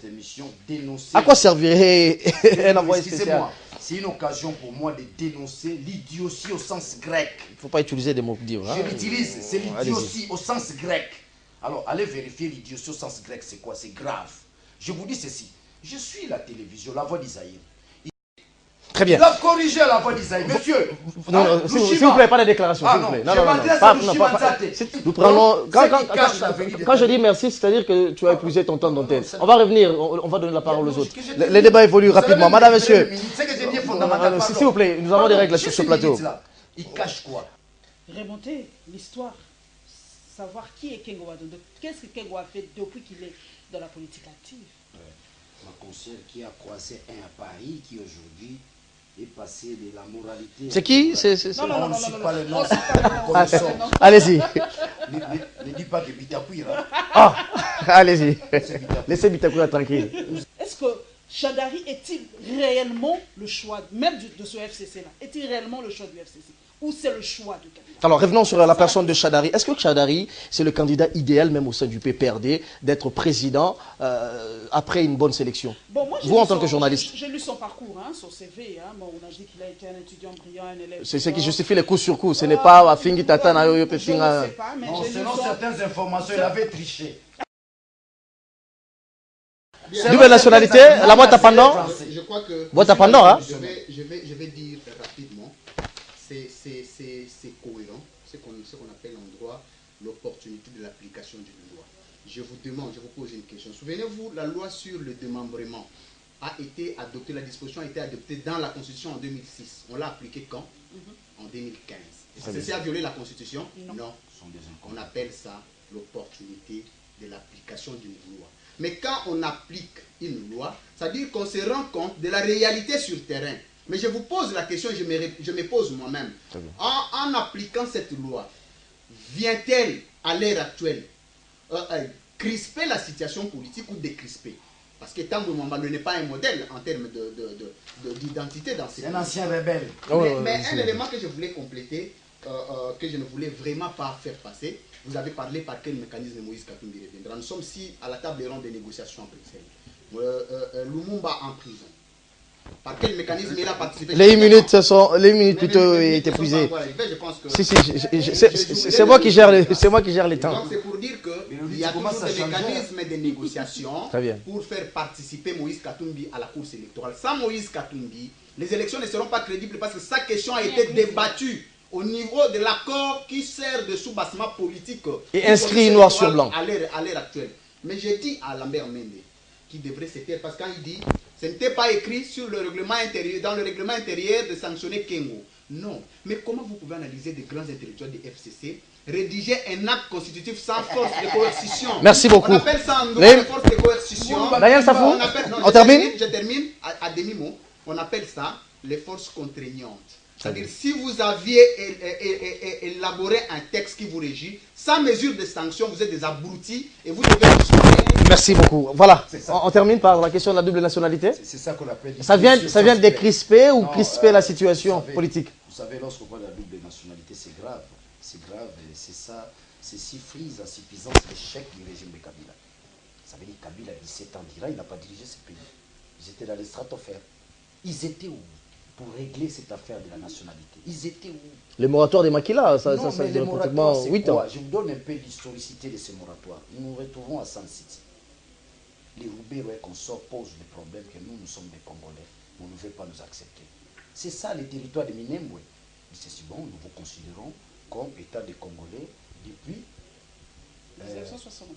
émission, dénoncer... À quoi servirait un envoyé spécial? Excusez-moi, c'est une occasion pour moi de dénoncer l'idiotie au sens grec. Il ne faut pas utiliser des mots durs. Je l'utilise, c'est l'idiotie au sens grec. Alors, allez vérifier l'idiotie au sens grec, c'est quoi? C'est grave. Je vous dis ceci, je suis la télévision, la voix d'Isaïe. Très bien. Il a corrigé la voix d'Isaïe. Monsieur, non, s'il vous plaît, pas de déclaration. Ah non, nous prenons... Quand je dis merci, c'est-à-dire que tu as épuisé ton temps d'antenne. On va revenir, on va donner la parole aux autres. Les débats évoluent rapidement. Madame, monsieur, s'il vous plaît, nous avons des règles sur ce plateau. Il cache quoi? Remonter l'histoire, savoir qui est Kengo Wadondo, qu'est-ce que Kengo a fait depuis qu'il est dans la politique active. Ma conseillère qui a croisé un à Paris, qui aujourd'hui est passé de la moralité... C'est qui? Non, on ne cite pas le nom. Allez-y. Ne dis pas de Bitakuira. Ah, allez-y. Laissez Bitakuira tranquille. Est-ce que Chadari est-il réellement le choix, même de ce FCC-là, est-il réellement le choix du FCC? Ou c'est le choix de quelqu'un? Alors revenons sur la personne de Chadari. Est-ce que Chadari, c'est le candidat idéal, même au sein du PPRD, d'être président après une bonne sélection? Bon, moi, vous, en tant que journaliste. J'ai lu son parcours, hein, son CV. Hein. Bon, on a dit qu'il a été un étudiant brillant, un élève. C'est ce qui justifie les coups sur coups. Ce n'est pas à Fingi Tata na Yoyo Pefinga. Non, selon certaines informations, il avait triché. Double nationalité, la boîte à pendant. Je crois que. Boîte à pendant, hein. Je vais dire rapidement. C'est cohérent, ce qu'on appelle en droit l'opportunité de l'application d'une loi. Je vous demande, je vous pose une question. Souvenez-vous, la loi sur le démembrement a été adoptée, la disposition a été adoptée dans la Constitution en 2006. On l'a appliquée quand? En 2015. Ceci a violé la Constitution? Non. On appelle ça l'opportunité de l'application d'une loi. Mais quand on applique une loi, ça veut dire qu'on se rend compte de la réalité sur le terrain. Mais je vous pose la question, je me pose moi-même. En appliquant cette loi, vient-elle à l'heure actuelle crisper la situation politique ou décrisper? Parce que Tango Mwamba n'est pas un modèle en termes d'identité dans ces pays. C'est un ancien rebelle. Mais un élément que je voulais compléter, que je ne voulais vraiment pas faire passer, vous avez parlé par quel mécanisme Moïse Katumbi reviendra. Nous sommes ici à la table ronde des négociations à Bruxelles. Lumumba en prison. Par quel mécanisme il a participé? Les minutes plutôt étaient épuisées. C'est moi qui gère les temps. Donc c'est pour dire qu'il y a toujours des mécanismes de négociation pour faire participer Moïse Katumbi à la course électorale. Sans Moïse Katumbi, les élections ne seront pas crédibles parce que sa question a été débattue au niveau de l'accord qui sert de sous-bassement politique et inscrit noir sur blanc à l'heure actuelle. Mais j'ai dit à Lambert Mende qui devrait se taire parce que quand il dit ce n'était pas écrit sur le règlement intérieur, dans le règlement intérieur de sanctionner Kengo. Non. Mais comment vous pouvez analyser des grands intellectuels du FCC rédiger un acte constitutif sans force de coercition? Merci beaucoup. On appelle ça en droit de force de coercition. Daniel Safou, on termine. Je termine à demi-mot. On appelle ça les forces contraignantes. C'est-à-dire, si vous aviez élaboré un texte qui vous régit, sans mesure de sanction, vous êtes des abrutis et vous devez... Merci beaucoup. Voilà, on termine par la question de la double nationalité. C'est ça qu'on appelle... Ça vient décrisper ou crisper la situation politique? Vous savez, lorsqu'on parle de la double nationalité, c'est grave. C'est grave et c'est ça, c'est si frise à suffisance l'échec du régime de Kabila. Ça veut dire que Kabila, 17 ans d'Iran, il n'a pas dirigé ce pays. Ils étaient dans les stratosphères. Ils étaient où pour régler cette affaire de la nationalité? Ils étaient où? Le moratoire des Maquila, ça durait pratiquement 8 ans. Je vous donne un peu l'historicité de ce moratoire. Nous nous retrouvons à San City. Les Roubaix et consorts posent des problèmes que nous sommes des Congolais. On ne veut pas nous accepter. C'est ça le territoire de Minembwe. C'est si bon, nous vous considérons comme État des Congolais depuis 1960.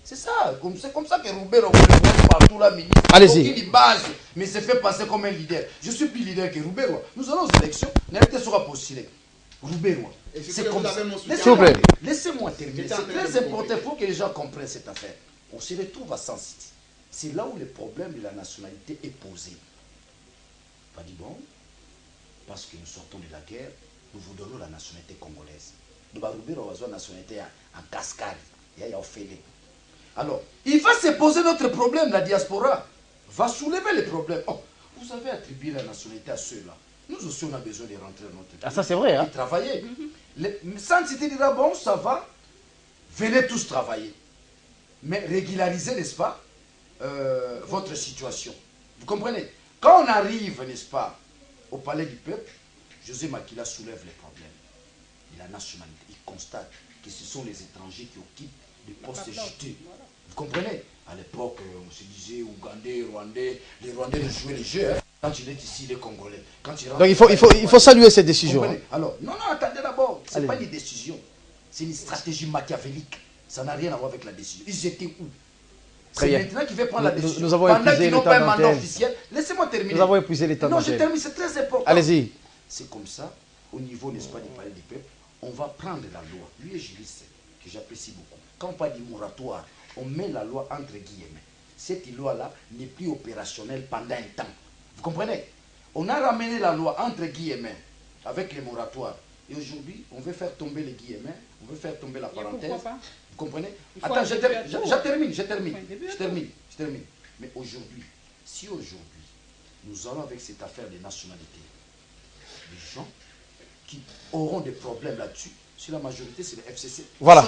C'est ça, c'est comme ça que Roubaix représente partout la ministre. Allez-y. Il base, mais se fait passer comme un leader. Je suis plus leader que Roubaix. Nous allons aux élections, n'arrêtez sera postulé. Roubaix, c'est comme ça. Laissez-moi terminer. C'est très important, il faut que les gens comprennent cette affaire. On se retrouve à San City. C'est là où le problème de la nationalité est posé. Pas dit bon, parce que nous sortons de la guerre, nous vous donnons la nationalité congolaise. Nous avons la nationalité en cascade. Il y a Ophélie. Alors, il va se poser notre problème, la diaspora va soulever les problèmes. Oh, vous avez attribué la nationalité à ceux-là. Nous aussi, on a besoin de rentrer dans notre pays. Ah, ça c'est vrai, hein? Et travailler. Sans citer dira, bon, ça va, venez tous travailler. Mais régulariser, n'est-ce pas, votre situation. Vous comprenez? Quand on arrive, n'est-ce pas, au palais du peuple, José Makila soulève les problèmes de la nationalité. Il constate que ce sont les étrangers qui occupent des postes juteux. Vous comprenez? À l'époque, on se disait Ougandais, Rwandais. Les Rwandais jouaient les jeux. Hein. Quand il est ici, les Congolais. Quand il donc il faut saluer cette décision. Hein. Alors, non, attendez d'abord. Ce n'est pas une décision. C'est une stratégie machiavélique. Ça n'a rien à voir avec la décision. Ils étaient où? C'est maintenant qu'il veut prendre la décision. Nous avons épuisé le temps d'antenne. Laissez-moi terminer. Nous avons épuisé le temps d'antenne. Non, je termine, c'est très important. Allez-y. C'est comme ça, au niveau, n'est-ce pas, du palais du peuple, on va prendre la loi. Lui est juriste, que j'apprécie beaucoup. Quand on parle du moratoire, on met la loi entre guillemets. Cette loi-là n'est plus opérationnelle pendant un temps. Vous comprenez? On a ramené la loi entre guillemets avec les moratoires. Et aujourd'hui, on veut faire tomber les guillemets, on veut faire tomber la parenthèse. Vous comprenez? Attends, je termine. Mais aujourd'hui, si aujourd'hui, nous allons avec cette affaire des nationalités, les gens qui auront des problèmes là-dessus, si la majorité c'est le FCC, voilà.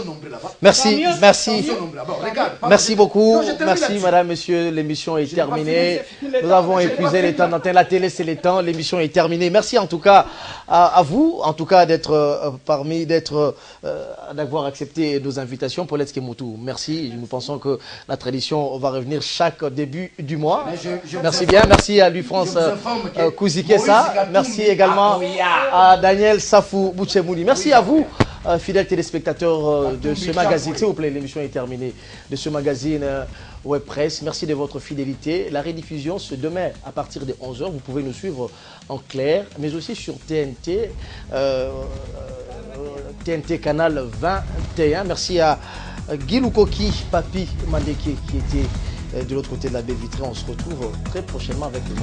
Merci beaucoup. Merci madame, monsieur, l'émission est terminée. Nous avons épuisé les temps d'antenne. La télé c'est les temps, l'émission est terminée. Merci en tout cas à vous, en tout cas d'être d'avoir accepté nos invitations. Paulette Kemotou, merci. Nous pensons que la tradition va revenir chaque début du mois. Merci bien, merci à Louis-France Kouzikessa. Merci également à Daniel Safou Bouchemouli. Merci à vous. Fidèles téléspectateurs de ce magazine, s'il vous plaît, l'émission est terminée, de ce magazine Web Presse. Merci de votre fidélité. La rediffusion, c'est demain à partir de 11h. Vous pouvez nous suivre en clair, mais aussi sur TNT, TNT Canal 21. Merci à Guilou Koki, Papi Mandeke, qui était de l'autre côté de la baie vitrée. On se retrouve très prochainement avec